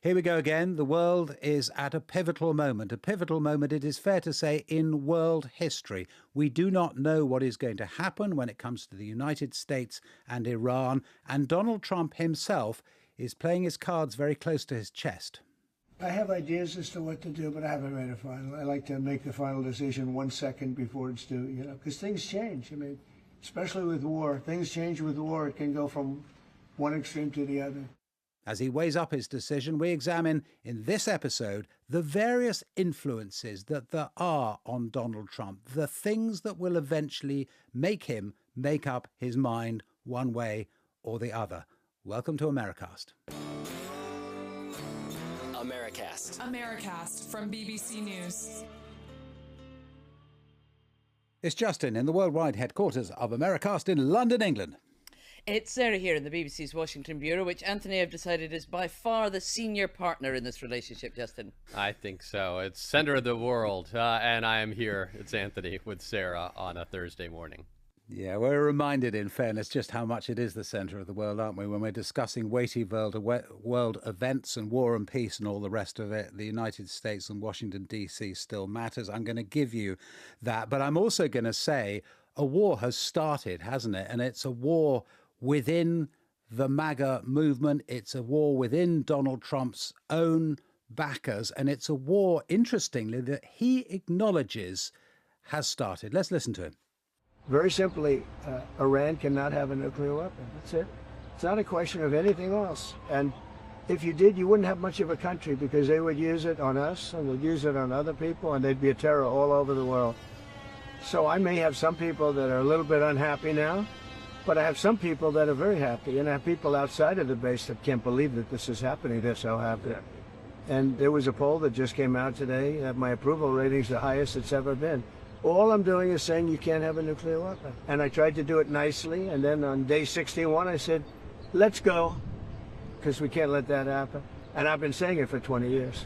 Here we go again. The world is at a pivotal moment. A pivotal moment, it is fair to say, in world history. We do not know what is going to happen when it comes to the United States and Iran, and Donald Trump himself is playing his cards very close to his chest. I have ideas as to what to do, but I haven't made a final. I like to make the final decision 1 second before it's due, because things change. I mean, especially with war. Things change with war. It can go from one extreme to the other. As he weighs up his decision, we examine in this episode the various influences that there are on Donald Trump, the things that will eventually make him make up his mind one way or the other. Welcome to Americast. Americast from BBC News. It's Justin in the worldwide headquarters of Americast in London, England. It's Sarah here in the BBC's Washington Bureau, which Anthony, I've decided, is by far the senior partner in this relationship, Justin. I think so. It's center of the world, and I am here. It's Anthony with Sarah on a Thursday morning. Yeah, we're reminded, in fairness, just how much it is the centre of the world, aren't we? When we're discussing weighty world events and war and peace and all the rest of it, the United States and Washington, D.C. still matters. I'm going to give you that. But I'm also going to say a war has started, hasn't it? And it's a war within the MAGA movement. It's a war within Donald Trump's own backers. And it's a war, interestingly, that he acknowledges has started. Let's listen to him. Very simply, Iran cannot have a nuclear weapon. That's it. It's not a question of anything else. And if you did, you wouldn't have much of a country, because they would use it on us and they'd use it on other people, and they'd be a terror all over the world. So I may have some people that are a little bit unhappy now, but I have some people that are very happy, and I have people outside of the base that can't believe that this is happening. They're so happy. And there was a poll that just came out today that my approval rating's the highest it's ever been. All I'm doing is saying you can't have a nuclear weapon. And I tried to do it nicely, and then on day 61 I said, let's go, because we can't let that happen. And I've been saying it for 20 years.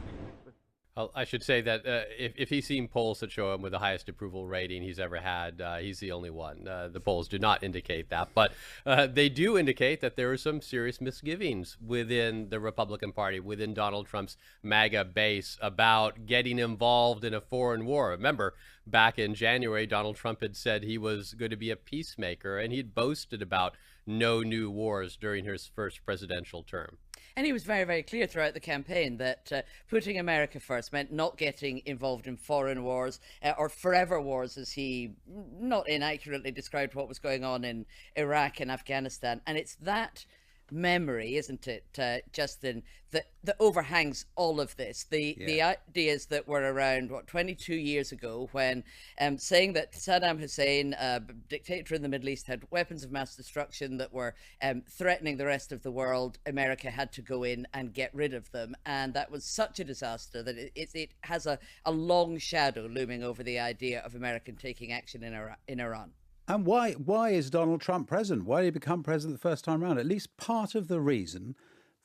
Well, I should say that if he's seen polls that show him with the highest approval rating he's ever had, he's the only one. The polls do not indicate that, but they do indicate that there are some serious misgivings within the Republican Party, within Donald Trump's MAGA base, about getting involved in a foreign war. Remember, back in January, Donald Trump had said he was going to be a peacemaker, and he'd boasted about no new wars during his first presidential term. And he was very, very clear throughout the campaign that putting America first meant not getting involved in foreign wars or forever wars, as he not inaccurately described what was going on in Iraq and Afghanistan. And it's that memory, isn't it, Justin, that overhangs all of this. The ideas that were around 22 years ago, when saying that Saddam Hussein, dictator in the Middle East, had weapons of mass destruction that were threatening the rest of the world. America had to go in and get rid of them, and that was such a disaster that it has a long shadow looming over the idea of America taking action in Iran. And why is Donald Trump president? Why did he become president the first time around? At least part of the reason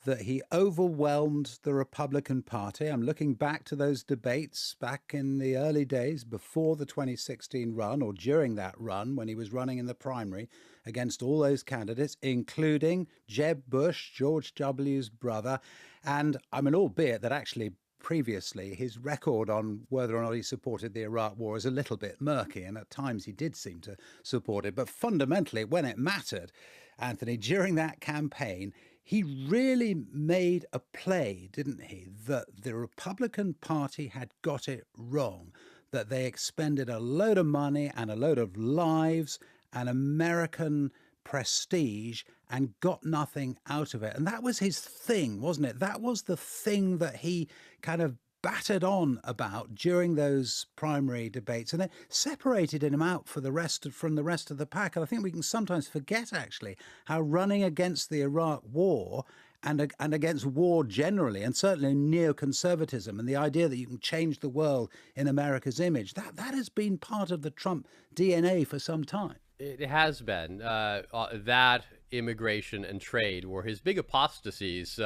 that he overwhelmed the Republican Party. I'm looking back to those debates back in the early days before the 2016 run, or during that run when he was running in the primary against all those candidates, including Jeb Bush, George W.'s brother. And I mean, albeit that actually previously his record on whether or not he supported the Iraq war is a little bit murky, and at times he did seem to support it. But fundamentally, when it mattered, Anthony, during that campaign, he really made a play, didn't he, that the Republican Party had got it wrong, that they expended a load of money and a load of lives and American prestige and got nothing out of it. And that was his thing, wasn't it? That was the thing that he kind of battered on about during those primary debates, and it separated him out from the rest of the pack. And I think we can sometimes forget, actually, how running against the Iraq war and against war generally, and certainly neoconservatism and the idea that you can change the world in America's image, that has been part of the Trump DNA for some time. It has been. That, immigration, and trade were his big apostasies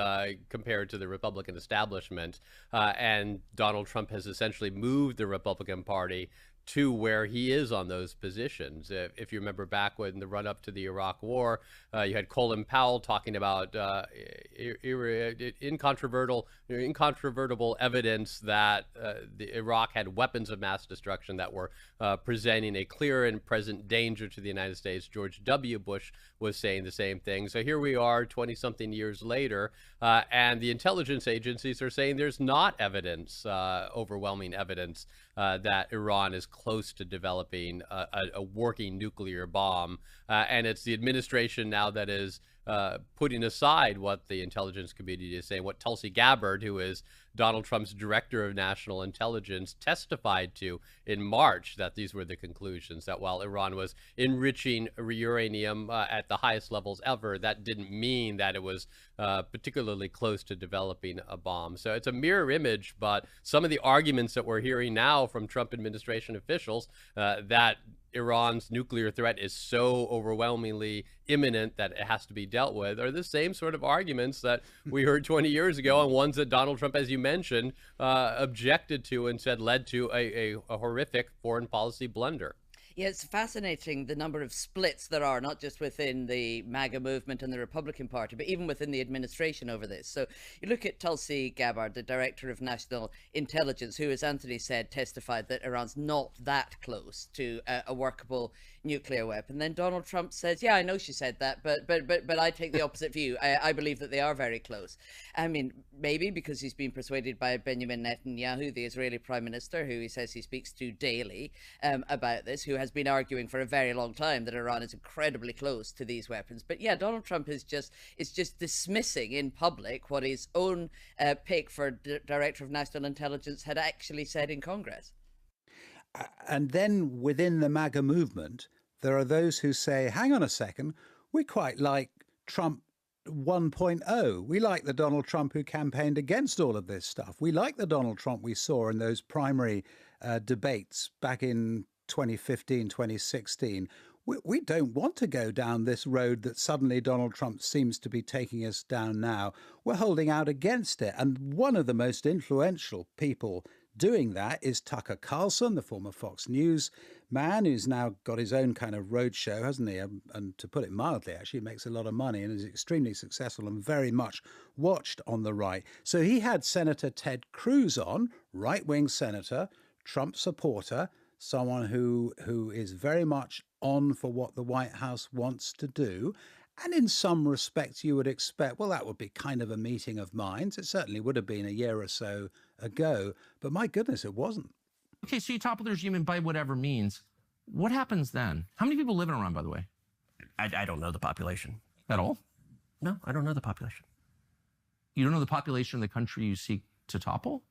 compared to the Republican establishment. And Donald Trump has essentially moved the Republican Party to where he is on those positions. If you remember back when the run-up to the Iraq War, you had Colin Powell talking about incontrovertible evidence that Iraq had weapons of mass destruction that were presenting a clear and present danger to the United States. George W. Bush was saying the same thing. So here we are 20-something years later, and the intelligence agencies are saying there's not evidence, overwhelming evidence, that Iran is close to developing a working nuclear bomb. And it's the administration now that is putting aside what the intelligence community is saying, what Tulsi Gabbard, who is Donald Trump's director of national intelligence, testified to in March, that these were the conclusions, that while Iran was enriching uranium at the highest levels ever, that didn't mean that it was particularly close to developing a bomb. So it's a mirror image, but some of the arguments that we're hearing now from Trump administration officials that Iran's nuclear threat is so overwhelmingly imminent that it has to be dealt with are the same sort of arguments that we heard 20 years ago, and ones that Donald Trump, as you mentioned, objected to and said led to a horrific foreign policy blunder. Yeah, it's fascinating the number of splits there are, not just within the MAGA movement and the Republican Party, but even within the administration over this. So you look at Tulsi Gabbard, the Director of National Intelligence, who, as Anthony said, testified that Iran's not that close to a workable nuclear weapon. Then Donald Trump says, yeah, I know she said that, but I take the opposite view. I believe that they are very close. I mean, maybe because he's been persuaded by Benjamin Netanyahu, the Israeli Prime Minister, who he says he speaks to daily about this, who has been arguing for a very long time that Iran is incredibly close to these weapons. But yeah, Donald Trump is just dismissing in public what his own pick for Director of National Intelligence had actually said in Congress. And then within the MAGA movement, there are those who say, hang on a second, we quite like Trump 1.0. We like the Donald Trump who campaigned against all of this stuff. We like the Donald Trump we saw in those primary debates back in 2015, 2016. We don't want to go down this road that suddenly Donald Trump seems to be taking us down now. We're holding out against it. And one of the most influential people doing that is Tucker Carlson, the former Fox News man, who's now got his own kind of roadshow, hasn't he? And to put it mildly, actually makes a lot of money and is extremely successful and very much watched on the right. So he had Senator Ted Cruz on, right-wing senator, Trump supporter, someone who is very much on for what the White House wants to do. And in some respects, you would expect, well, that would be kind of a meeting of minds. It certainly would have been a year or so ago. But my goodness, it wasn't. Okay, so you topple the regime and by whatever means. What happens then? How many people live in Iran, by the way? I don't know the population. At all? No, I don't know the population. You don't know the population of the country you seek to topple?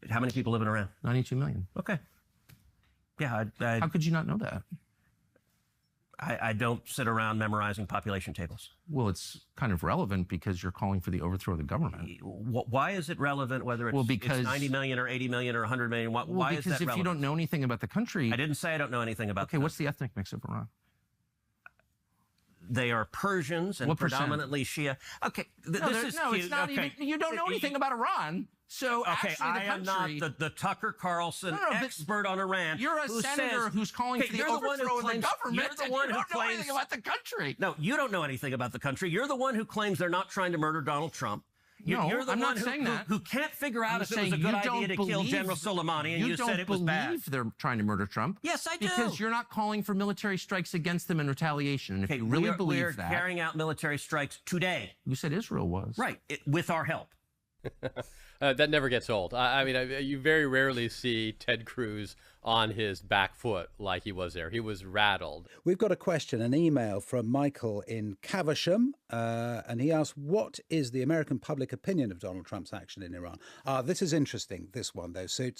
How many people live in Iran? 92 million. Okay. Yeah, How could you not know that? I don't sit around memorizing population tables. Well, it's kind of relevant because you're calling for the overthrow of the government. Why is it relevant whether it's 90 million or 80 million or 100 million? Why is that relevant? Because if you don't know anything about the country... I didn't say I don't know anything about Okay, what's the ethnic mix of Iran? They are Persians and What predominantly Shia. Okay, this is cute. It's not even... You don't know anything about Iran. So okay, actually, I am not the Tucker Carlson expert on Iran. You're a senator who's calling for the overthrow of the government. You're the one who don't know anything about the country. No, you don't know anything about the country. You're the one who claims they're not trying to murder Donald Trump. You're the one who can't figure out if it was a good idea to kill General Soleimani, and you said it was bad. You don't believe they're trying to murder Trump. Yes, I do. Because you're not calling for military strikes against them in retaliation. And if you really believe that... We're carrying out military strikes today. You said Israel was. Right, with our help. That never gets old. I mean, you very rarely see Ted Cruz on his back foot like he was there. He was rattled. We've got a question, an email from Michael in Caversham, and he asked, what is the American public opinion of Donald Trump's action in Iran? This is interesting, this one, though. So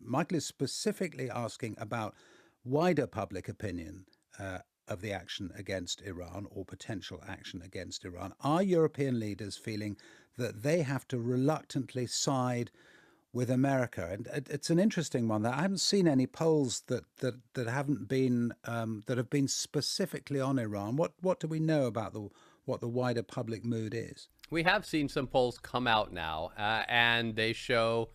Michael is specifically asking about wider public opinion of the action against Iran or potential action against Iran. Are European leaders feeling that they have to reluctantly side with America? And it's an interesting one. That I haven't seen any polls that haven't been that have been specifically on Iran. What do we know about what the wider public mood is? We have seen some polls come out now, and they show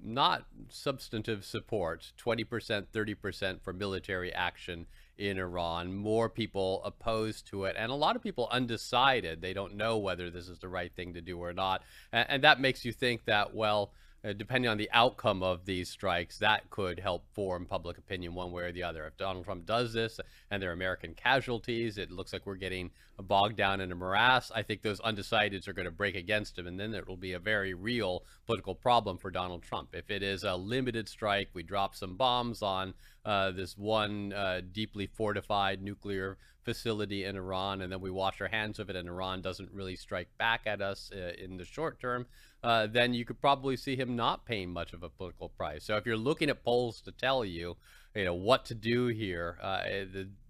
not substantive support, 20%, 30% for military action in Iran, more people opposed to it, and a lot of people undecided. They don't know whether this is the right thing to do or not. And that makes you think that, well, depending on the outcome of these strikes, that could help form public opinion one way or the other. If Donald Trump does this and there are American casualties, it looks like we're getting bogged down in a morass. I think those undecideds are going to break against him, and then it will be a very real political problem for Donald Trump. If it is a limited strike, we drop some bombs on this one deeply fortified nuclear facility in Iran, and then we wash our hands of it, and Iran doesn't really strike back at us in the short term, then you could probably see him not paying much of a political price. So if you're looking at polls to tell you, what to do here,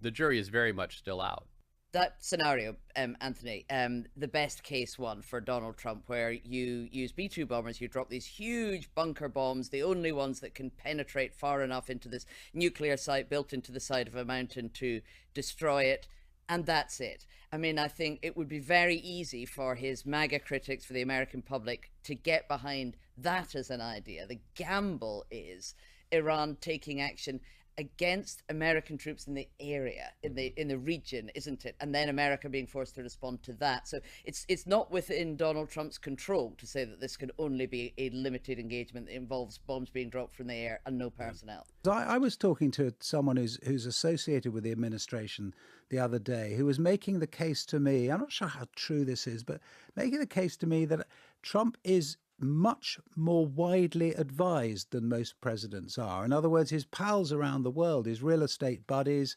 the jury is very much still out. That scenario, Anthony, the best case one for Donald Trump, where you use B-2 bombers, you drop these huge bunker bombs, the only ones that can penetrate far enough into this nuclear site built into the side of a mountain to destroy it, and that's it. I mean, I think it would be very easy for his MAGA critics, for the American public, to get behind that as an idea. The gamble is Iran taking action against American troops in the area, in the region, isn't it? And then America being forced to respond to that. So it's not within Donald Trump's control to say that this can only be a limited engagement that involves bombs being dropped from the air and no personnel. I was talking to someone who's associated with the administration the other day, who was making the case to me, I'm not sure how true this is, but making the case to me that Trump is much more widely advised than most presidents are. In other words, his pals around the world, his real estate buddies,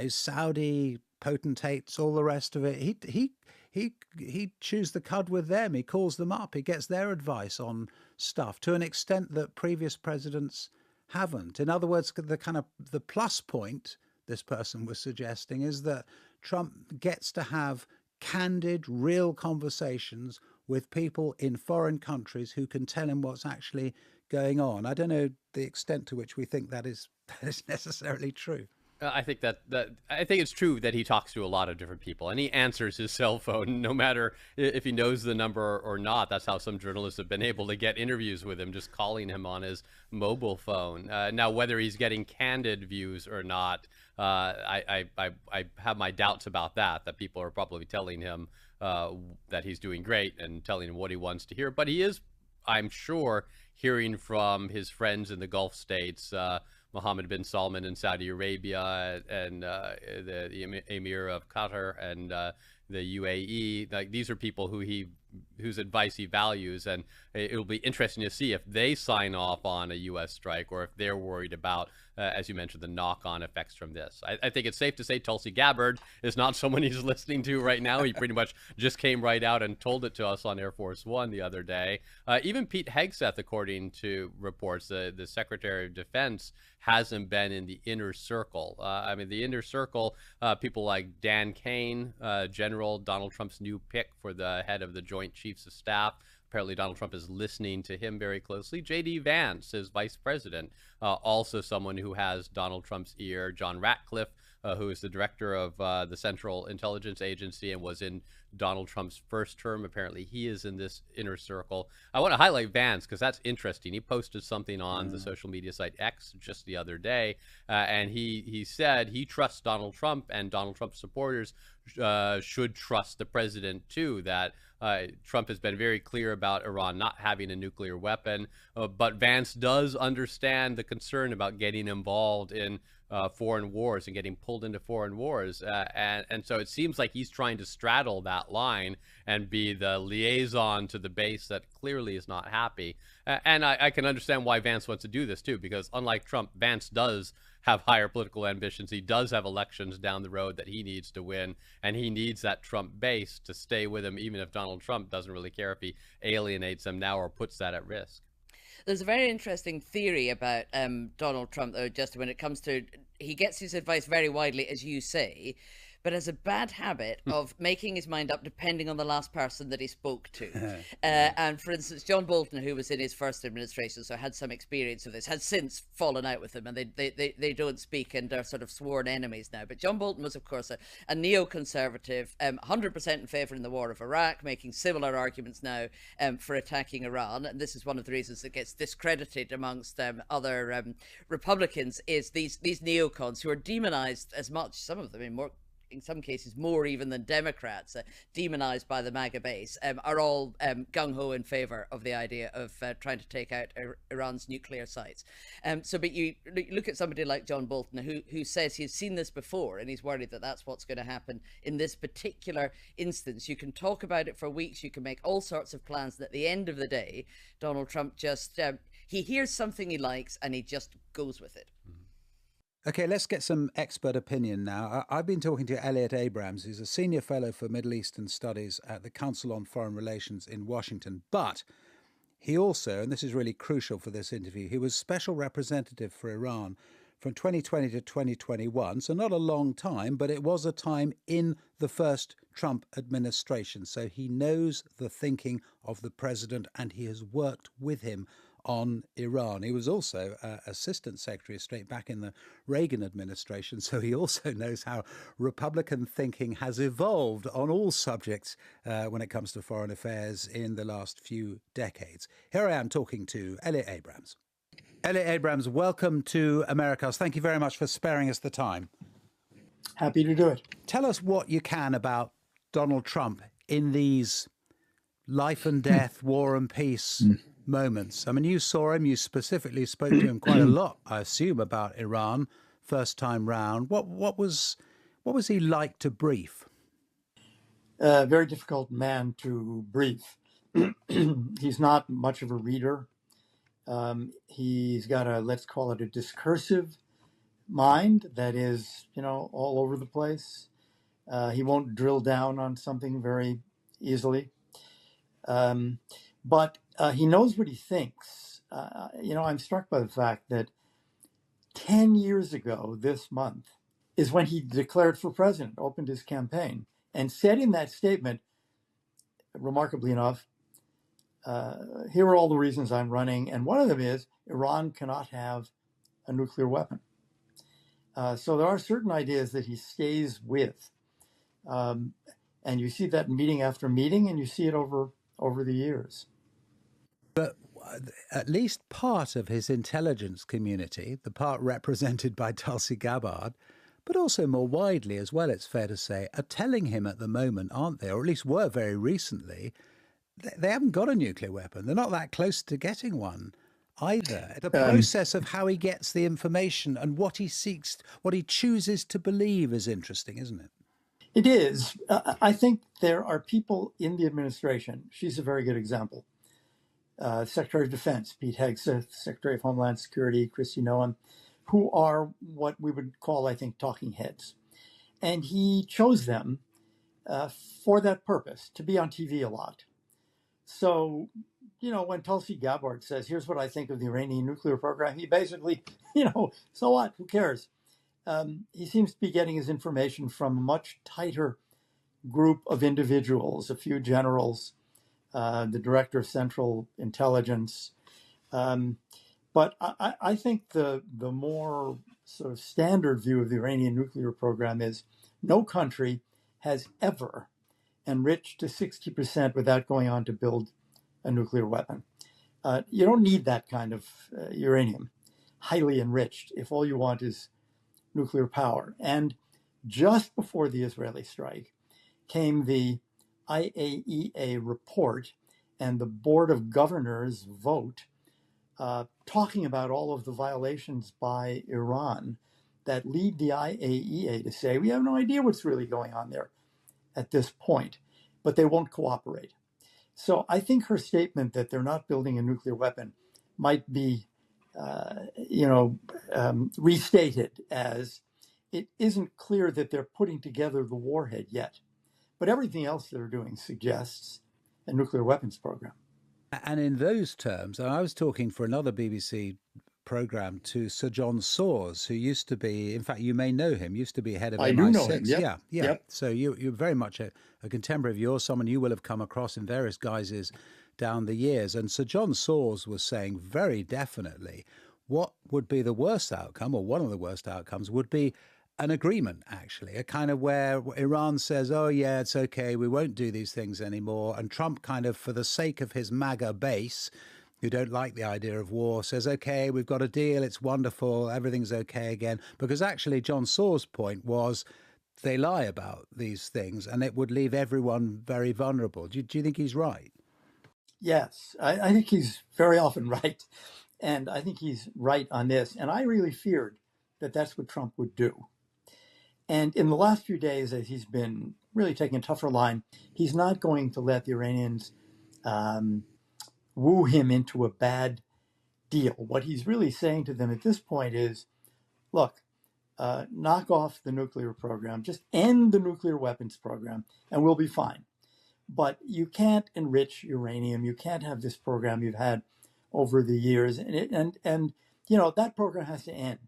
Saudi potentates, all the rest of it, he chews the cud with them. He calls them up. He gets their advice on stuff to an extent that previous presidents haven't. In other words, the plus point this person was suggesting is that Trump gets to have candid, real conversations with people in foreign countries who can tell him what's actually going on. I don't know the extent to which we think that is necessarily true. I think I think it's true that he talks to a lot of different people, and he answers his cell phone no matter if he knows the number or not. That's how some journalists have been able to get interviews with him, just calling him on his mobile phone. Now, whether he's getting candid views or not, I have my doubts about that. That people are probably telling him that he's doing great and telling him what he wants to hear. But he is, I'm sure, hearing from his friends in the Gulf states, Mohammed bin Salman in Saudi Arabia, and the Emir of Qatar, and the UAE. Like, these are people whose advice he values, and it'll be interesting to see if they sign off on a U.S. strike, or if they're worried about, as you mentioned, the knock-on effects from this. I think it's safe to say Tulsi Gabbard is not someone he's listening to right now. He pretty much just came right out and told it to us on Air Force One the other day. Even Pete Hegseth, according to reports, the Secretary of Defense, hasn't been in the inner circle. I mean, the inner circle, people like Dan Kane, General Donald Trump's new pick for the head of the Joint Chiefs of Staff. Apparently, Donald Trump is listening to him very closely. J.D. Vance, his vice president, also someone who has Donald Trump's ear. John Ratcliffe, who is the director of the Central Intelligence Agency and was in Donald Trump's first term. Apparently, he is in this inner circle. I want to highlight Vance because that's interesting. He posted something on the social media site X just the other day, and he said he trusts Donald Trump, and Donald Trump supporters should trust the president too, that Trump has been very clear about Iran not having a nuclear weapon, but Vance does understand the concern about getting involved in foreign wars and getting pulled into foreign wars. And so it seems like he's trying to straddle that line and be the liaison to the base that clearly is not happy. And I can understand why Vance wants to do this too, because unlike Trump, Vance does have higher political ambitions. He does have elections down the road that he needs to win, and he needs that Trump base to stay with him, even if Donald Trump doesn't really care if he alienates them now or puts that at risk. There's a very interesting theory about Donald Trump, though, just when it comes to, he gets his advice very widely, as you say, but has a bad habit of making his mind up depending on the last person that he spoke to. And for instance, John Bolton, who was in his first administration, so had some experience of this, has since fallen out with him, and they don't speak and are sort of sworn enemies now. But John Bolton was, of course, a neoconservative, 100% in favour in the war of Iraq, making similar arguments now for attacking Iran. And this is one of the reasons that gets discredited amongst other Republicans, is these neocons who are demonized as much, some of them in some cases more even than Democrats, demonized by the MAGA base, are all gung-ho in favor of the idea of trying to take out Iran's nuclear sites. But you look at somebody like John Bolton, who says he's seen this before and he's worried that that's what's going to happen in this particular instance. You can talk about it for weeks, you can make all sorts of plans, and at the end of the day, Donald Trump just, he hears something he likes and he just goes with it. Okay, let's get some expert opinion now. I've been talking to Elliot Abrams, who's a senior fellow for Middle Eastern Studies at the Council on Foreign Relations in Washington. But he also, and this is really crucial for this interview, he was special representative for Iran from 2020 to 2021. So not a long time, but it was a time in the first Trump administration. So he knows the thinking of the president and he has worked with him on Iran. He was also Assistant Secretary of State back in the Reagan administration, so he also knows how Republican thinking has evolved on all subjects when it comes to foreign affairs in the last few decades. Here I am talking to Elliot Abrams. Elliot Abrams, welcome to Americast. Thank you very much for sparing us the time. Happy to do it. Tell us what you can about Donald Trump in these life and death, war and peace moments. I mean, you saw him, you specifically spoke to him quite a lot, I assume, about Iran first time round. What was he like to brief? A very difficult man to brief. He's not much of a reader. He's got let's call it a discursive mind that is, all over the place. He won't drill down on something very easily. But he knows what he thinks. I'm struck by the fact that 10 years ago this month is when he declared for president, opened his campaign, and said in that statement, remarkably enough, here are all the reasons I'm running, and one of them is Iran cannot have a nuclear weapon. So there are certain ideas that he stays with. And you see that meeting after meeting, and you see it over the years. But at least part of his intelligence community, the part represented by Tulsi Gabbard, but also more widely as well, it's fair to say, are telling him at the moment, aren't they, or at least were very recently, they haven't got a nuclear weapon. They're not that close to getting one either. The process of how he gets the information and what he seeks, what he chooses to believe is interesting, isn't it? It is. I think there are people in the administration. She's a very good example. Secretary of Defense, Pete Hegseth, Secretary of Homeland Security, Kristi Noem, who are what we would call, I think, talking heads. And he chose them for that purpose, to be on TV a lot. So, when Tulsi Gabbard says, here's what I think of the Iranian nuclear program, he basically, so what? Who cares? He seems to be getting his information from a much tighter group of individuals, a few generals, the director of Central Intelligence. But I think the more sort of standard view of the Iranian nuclear program is no country has ever enriched to 60% without going on to build a nuclear weapon. You don't need that kind of uranium, highly enriched, if all you want is nuclear power. And just before the Israeli strike came the IAEA report and the Board of Governors vote talking about all of the violations by Iran that lead the IAEA to say, we have no idea what's really going on there at this point, but they won't cooperate. So I think her statement that they're not building a nuclear weapon might be, restated as it isn't clear that they're putting together the warhead yet. But everything else they're doing suggests a nuclear weapons program. And in those terms, I was talking for another BBC program to Sir John Sawers, who used to be, in fact, you may know him, used to be head of I MI6. do know him. Yep. Yeah. Yep. So you're very much a contemporary of yours, someone you will have come across in various guises down the years. And Sir John Sawers was saying very definitely what would be the worst outcome, or one of the worst outcomes, would be an agreement, actually, a kind of where Iran says, oh, yeah, it's okay, we won't do these things anymore. And Trump kind of, for the sake of his MAGA base, who don't like the idea of war, says, okay, we've got a deal, it's wonderful, everything's okay again. Because actually, John Saw's point was they lie about these things and it would leave everyone very vulnerable. Do you think he's right? Yes, I think he's very often right. And I think he's right on this. And I really feared that that's what Trump would do. And in the last few days, as he's been really taking a tougher line, he's not going to let the Iranians woo him into a bad deal. What he's really saying to them at this point is, look, knock off the nuclear program, just end the nuclear weapons program, and we'll be fine. But you can't enrich uranium. You can't have this program you've had over the years. And you know, that program has to end.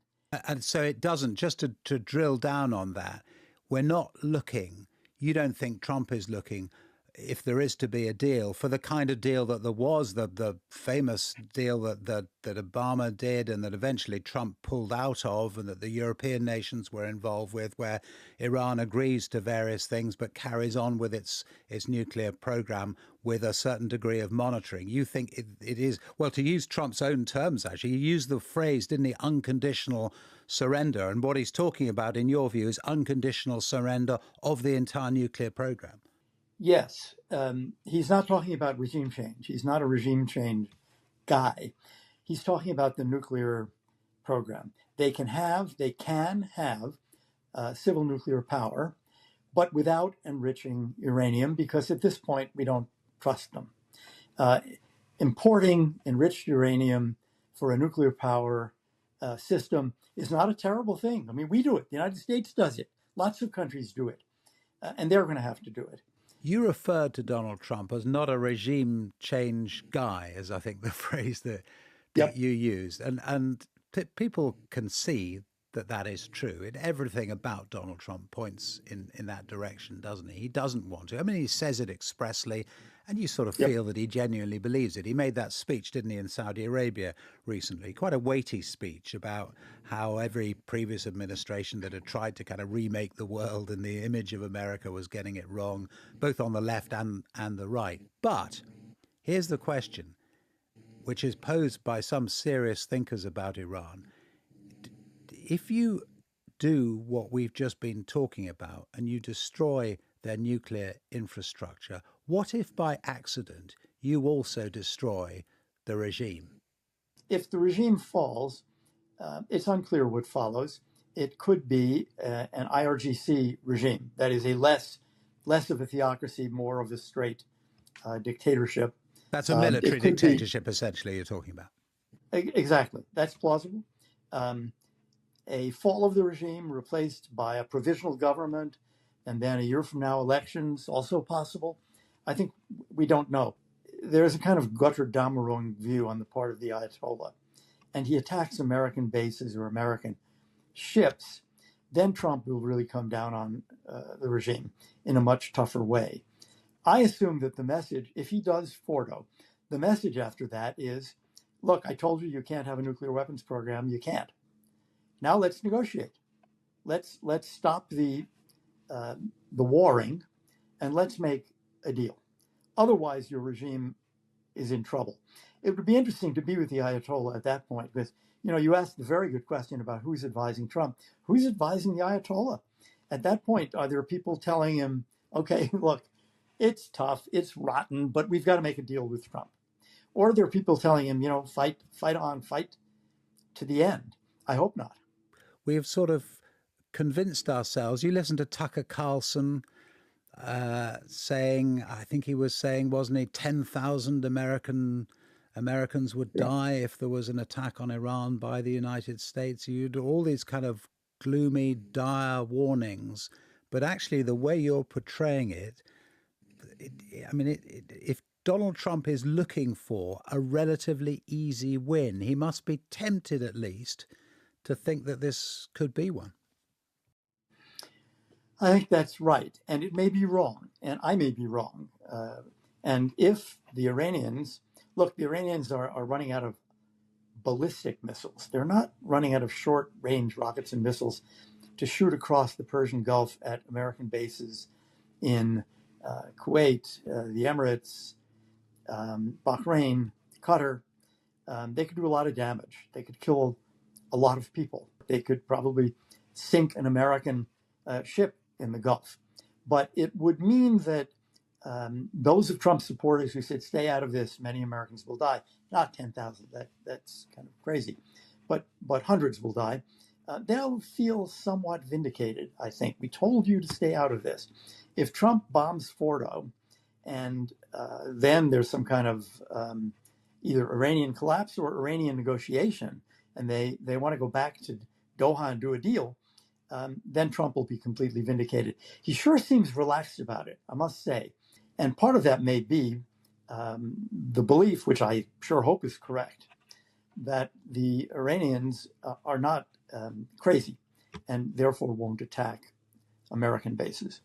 And so it doesn't, just to drill down on that, we're not looking, you don't think Trump is looking, if there is to be a deal, for the kind of deal that there was, the famous deal that Obama did and that eventually Trump pulled out of, and that the European nations were involved with, where Iran agrees to various things but carries on with its nuclear program with a certain degree of monitoring. You think it is, well, to use Trump's own terms, actually, he used the phrase, didn't he, unconditional surrender. And what he's talking about, in your view, is unconditional surrender of the entire nuclear program. Yes, he's not talking about regime change. He's not a regime change guy. He's talking about the nuclear program. They can have civil nuclear power, but without enriching uranium, because at this point we don't trust them. Importing enriched uranium for a nuclear power system is not a terrible thing. I mean, we do it. The United States does it. Lots of countries do it, and they're going to have to do it. You referred to Donald Trump as not a regime change guy, as I think the phrase that Yep. you used. And people can see that is true. Everything about Donald Trump points in that direction, doesn't he? He doesn't want to. I mean, he says it expressly, and you sort of feel that he genuinely believes it. He made that speech, didn't he, in Saudi Arabia recently, quite a weighty speech about how every previous administration that had tried to kind of remake the world and the image of America was getting it wrong, both on the left and the right. But here's the question, which is posed by some serious thinkers about Iran. If you do what we've just been talking about and you destroy their nuclear infrastructure, what if by accident you also destroy the regime? If the regime falls, it's unclear what follows. It could be an IRGC regime, that is a less of a theocracy, more of a straight dictatorship. That's a military dictatorship, essentially, you're talking about. Exactly. That's plausible. A fall of the regime replaced by a provisional government, and then a year from now, elections, also possible. I think we don't know. There's a kind of Götterdämmerung view on the part of the Ayatollah, and he attacks American bases or American ships. Then Trump will really come down on the regime in a much tougher way. I assume that the message, if he does Fordo, the message after that is, look, I told you can't have a nuclear weapons program. You can't. Now let's negotiate. Let's stop the warring, and let's make a deal. Otherwise, your regime is in trouble. It would be interesting to be with the Ayatollah at that point, because you asked a very good question about who's advising Trump. Who's advising the Ayatollah? At that point, are there people telling him, okay, look, it's tough, it's rotten, but we've got to make a deal with Trump? Or are there people telling him, fight on, fight to the end? I hope not. We've sort of convinced ourselves. You listen to Tucker Carlson saying, I think he was saying, wasn't he, 10,000 Americans would die if there was an attack on Iran by the United States. You'd all these kind of gloomy, dire warnings. But actually, the way you're portraying it, if Donald Trump is looking for a relatively easy win. He must be tempted, at least, to think that this could be one. I think that's right. And it may be wrong. And I may be wrong. And if the Iranians, look, the Iranians are running out of ballistic missiles. They're not running out of short-range rockets and missiles to shoot across the Persian Gulf at American bases in Kuwait, the Emirates, Bahrain, Qatar. They could do a lot of damage. They could kill a lot of people. They could probably sink an American ship in the Gulf. But it would mean that those of Trump's supporters who said, stay out of this, many Americans will die. Not 10,000, that's kind of crazy. But hundreds will die. They'll feel somewhat vindicated, I think. We told you to stay out of this. If Trump bombs Fordo, and then there's some kind of either Iranian collapse or Iranian negotiation, and they want to go back to Doha and do a deal, then Trump will be completely vindicated. He sure seems relaxed about it, I must say. And part of that may be the belief, which I sure hope is correct, that the Iranians are not crazy and therefore won't attack American bases.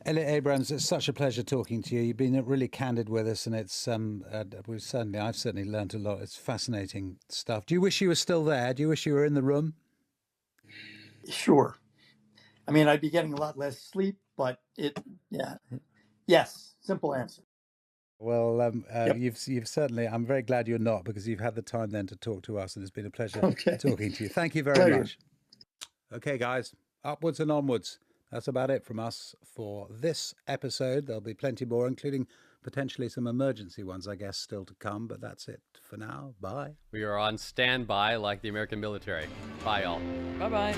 Elliot Abrams, it's such a pleasure talking to you. You've been really candid with us, and it's I've certainly learned a lot. It's fascinating stuff. Do you wish you were still there? Do you wish you were in the room? Sure. I mean, I'd be getting a lot less sleep, but yes, simple answer. Well, Yep. you've certainly. I'm very glad you're not, because you've had the time then to talk to us, and it's been a pleasure talking to you. Thank you very much. Okay, guys, upwards and onwards. That's about it from us for this episode. There'll be plenty more, including potentially some emergency ones, I guess, still to come. But that's it for now. Bye. We are on standby like the American military. Bye, y'all. Bye-bye.